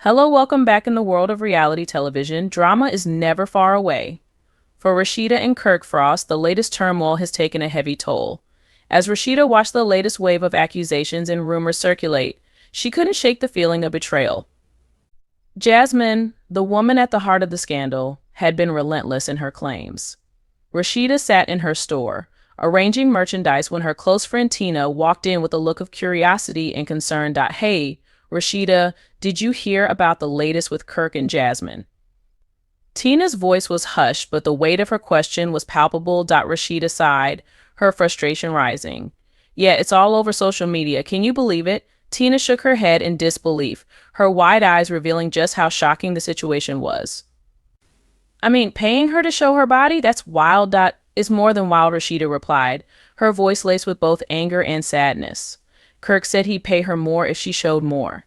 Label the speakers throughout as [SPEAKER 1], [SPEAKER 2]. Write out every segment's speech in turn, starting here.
[SPEAKER 1] Hello, welcome back in the world of reality television. Drama is never far away. For Rasheeda and Kirk Frost, the latest turmoil has taken a heavy toll. As Rasheeda watched the latest wave of accusations and rumors circulate, she couldn't shake the feeling of betrayal. Jasmine, the woman at the heart of the scandal, had been relentless in her claims. Rasheeda sat in her store, arranging merchandise when her close friend Tina walked in with a look of curiosity and concern. Hey, Rasheeda, did you hear about the latest with Kirk and Jasmine? Tina's voice was hushed, but the weight of her question was palpable. Rasheeda sighed, her frustration rising. Yeah, it's all over social media. Can you believe it? Tina shook her head in disbelief, her wide eyes revealing just how shocking the situation was. Paying her to show her body? That's wild. It's more than wild, Rasheeda replied, her voice laced with both anger and sadness. Kirk said he'd pay her more if she showed more.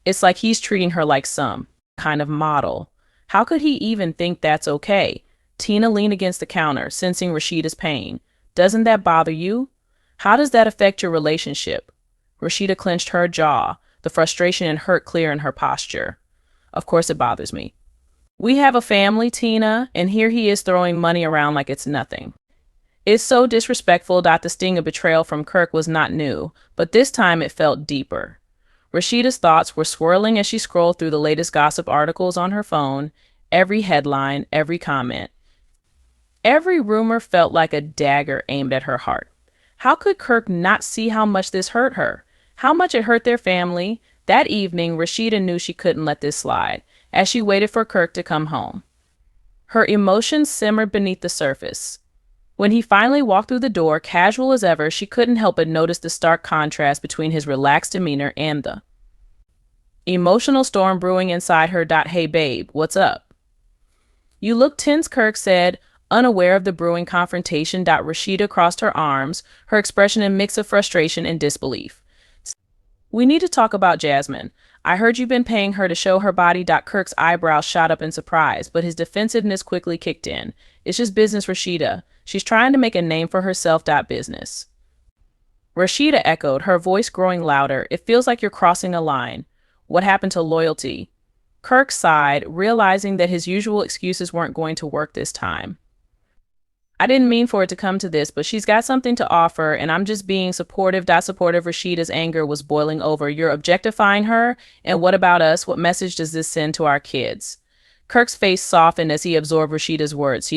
[SPEAKER 1] It's like he's treating her like some kind of model. How could he even think that's okay? Tina leaned against the counter, sensing Rasheeda's pain. Doesn't that bother you? How does that affect your relationship? Rasheeda clenched her jaw, the frustration and hurt clear in her posture. Of course it bothers me. We have a family, Tina, and here he is throwing money around like it's nothing. It's so disrespectful. The sting of betrayal from Kirk was not new, but this time it felt deeper. Rasheeda's thoughts were swirling as she scrolled through the latest gossip articles on her phone, every headline, every comment. Every rumor felt like a dagger aimed at her heart. How could Kirk not see how much this hurt her? How much it hurt their family? That evening, Rasheeda knew she couldn't let this slide, as she waited for Kirk to come home. Her emotions simmered beneath the surface. When he finally walked through the door, casual as ever, she couldn't help but notice the stark contrast between his relaxed demeanor and the emotional storm brewing inside her. Hey babe, what's up? You look tense, Kirk said, unaware of the brewing confrontation. Rasheeda crossed her arms, her expression a mix of frustration and disbelief. We need to talk about Jasmine. I heard you've been paying her to show her body. Kirk's eyebrows shot up in surprise, but his defensiveness quickly kicked in. It's just business, Rasheeda. She's trying to make a name for herself. Business. Rasheeda echoed, her voice growing louder. It feels like you're crossing a line. What happened to loyalty? Kirk sighed, realizing that his usual excuses weren't going to work this time. I didn't mean for it to come to this, but she's got something to offer, and I'm just being supportive. Supportive. Rasheeda's anger was boiling over. You're objectifying her? And what about us? What message does this send to our kids? Kirk's face softened as he absorbed Rasheeda's words.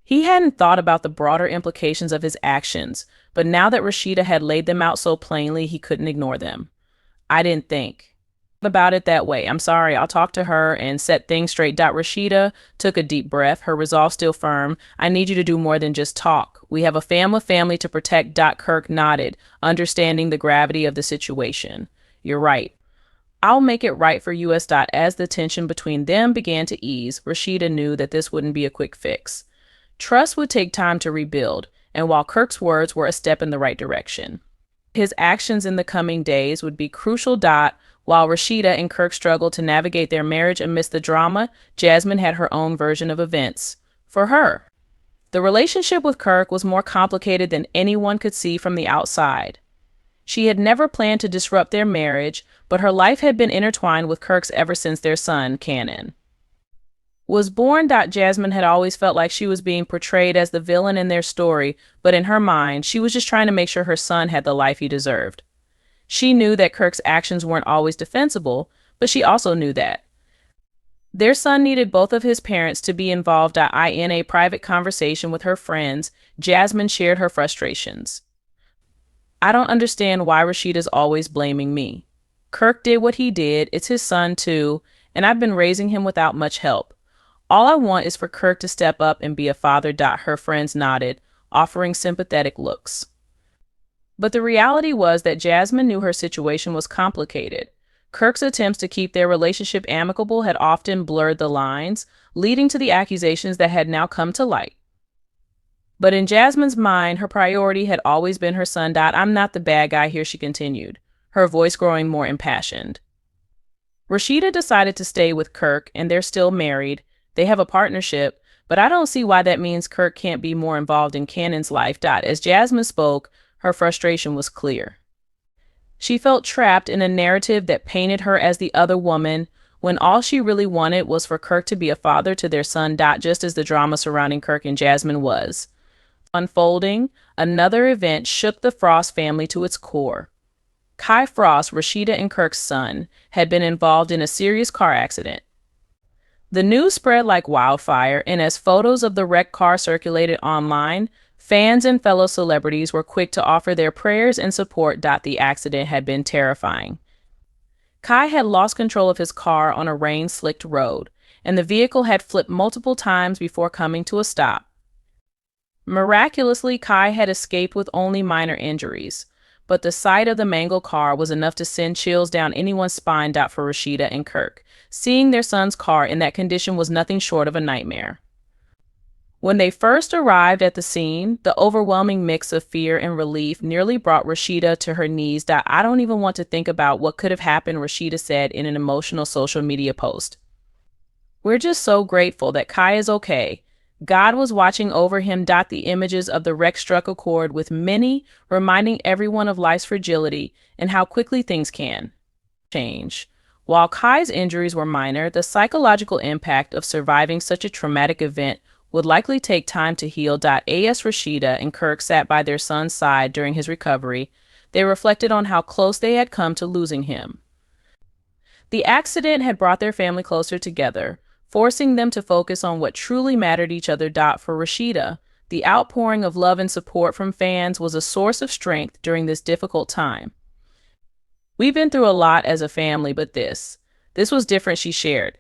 [SPEAKER 1] He hadn't thought about the broader implications of his actions, but now that Rasheeda had laid them out so plainly, he couldn't ignore them. I didn't think about it that way. I'm sorry. I'll talk to her and set things straight. Rasheeda took a deep breath, her resolve still firm. I need you to do more than just talk. We have a family to protect. Kirk nodded, understanding the gravity of the situation. You're right. I'll make it right for us. As the tension between them began to ease, Rasheeda knew that this wouldn't be a quick fix. Trust would take time to rebuild, and while Kirk's words were a step in the right direction, his actions in the coming days would be crucial. While Rasheeda and Kirk struggled to navigate their marriage amidst the drama, Jasmine had her own version of events. For her, the relationship with Kirk was more complicated than anyone could see from the outside. She had never planned to disrupt their marriage, but her life had been intertwined with Kirk's ever since their son, Cannon, was born. Jasmine had always felt like she was being portrayed as the villain in their story, but in her mind, she was just trying to make sure her son had the life he deserved. She knew that Kirk's actions weren't always defensible, but she also knew that their son needed both of his parents to be involved. In a private conversation with her friends, Jasmine shared her frustrations. I don't understand why Rasheeda's always blaming me. Kirk did what he did, it's his son too, and I've been raising him without much help. All I want is for Kirk to step up and be a father. Her friends nodded, offering sympathetic looks. But the reality was that Jasmine knew her situation was complicated. Kirk's attempts to keep their relationship amicable had often blurred the lines, leading to the accusations that had now come to light. But in Jasmine's mind, her priority had always been her son. I'm not the bad guy here, she continued, her voice growing more impassioned. Rasheeda decided to stay with Kirk, and they're still married. They have a partnership, but I don't see why that means Kirk can't be more involved in Cannon's life. As Jasmine spoke, her frustration was clear. She felt trapped in a narrative that painted her as the other woman, when all she really wanted was for Kirk to be a father to their son. Just as the drama surrounding Kirk and Jasmine was unfolding, another event shook the Frost family to its core. Kai Frost, Rasheeda and Kirk's son, had been involved in a serious car accident. The news spread like wildfire, and as photos of the wrecked car circulated online, fans and fellow celebrities were quick to offer their prayers and support. The accident had been terrifying. Kai had lost control of his car on a rain-slicked road, and the vehicle had flipped multiple times before coming to a stop. Miraculously, Kai had escaped with only minor injuries, but the sight of the mangled car was enough to send chills down anyone's spine. For Rasheeda and Kirk, seeing their son's car in that condition was nothing short of a nightmare. When they first arrived at the scene, the overwhelming mix of fear and relief nearly brought Rasheeda to her knees. I don't even want to think about what could have happened, Rasheeda said in an emotional social media post. We're just so grateful that Kai is okay. God was watching over him. The images of the wreck struck a chord with many, reminding everyone of life's fragility and how quickly things can change. While Kai's injuries were minor, the psychological impact of surviving such a traumatic event would likely take time to heal. As Rasheeda and Kirk sat by their son's side during his recovery, they reflected on how close they had come to losing him. The accident had brought their family closer together, forcing them to focus on what truly mattered each other. For Rasheeda, the outpouring of love and support from fans was a source of strength during this difficult time. We've been through a lot as a family, but this was different, she shared.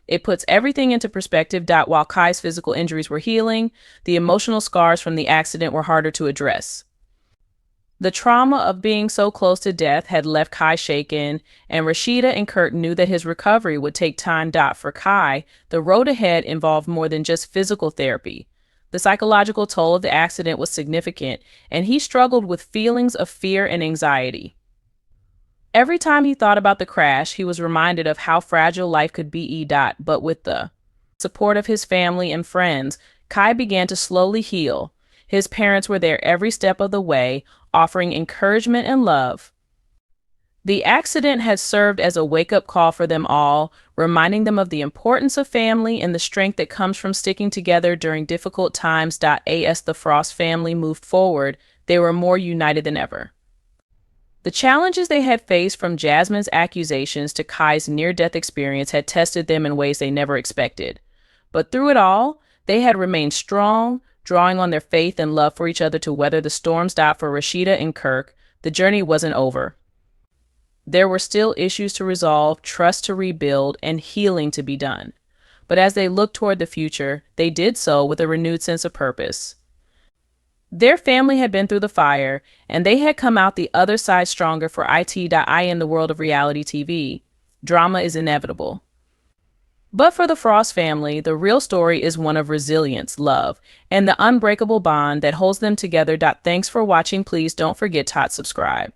[SPEAKER 1] It puts everything into perspective. While Kai's physical injuries were healing, the emotional scars from the accident were harder to address. The trauma of being so close to death had left Kai shaken, and Rasheeda and Kirk knew that his recovery would take time. For Kai, the road ahead involved more than just physical therapy. The psychological toll of the accident was significant, and he struggled with feelings of fear and anxiety. Every time he thought about the crash, he was reminded of how fragile life could be. But with the support of his family and friends, Kai began to slowly heal. His parents were there every step of the way, offering encouragement and love. The accident had served as a wake-up call for them all, reminding them of the importance of family and the strength that comes from sticking together during difficult times. As the Frost family moved forward, they were more united than ever. The challenges they had faced, from Jasmine's accusations to Kai's near-death experience, had tested them in ways they never expected. But through it all, they had remained strong, drawing on their faith and love for each other to weather the storms. For Rasheeda and Kirk, the journey wasn't over. There were still issues to resolve, trust to rebuild, and healing to be done. But as they looked toward the future, they did so with a renewed sense of purpose. Their family had been through the fire, and they had come out the other side stronger. For in the world of reality TV, drama is inevitable. But for the Frost family, the real story is one of resilience, love, and the unbreakable bond that holds them together. Thanks for watching. Please don't forget to subscribe.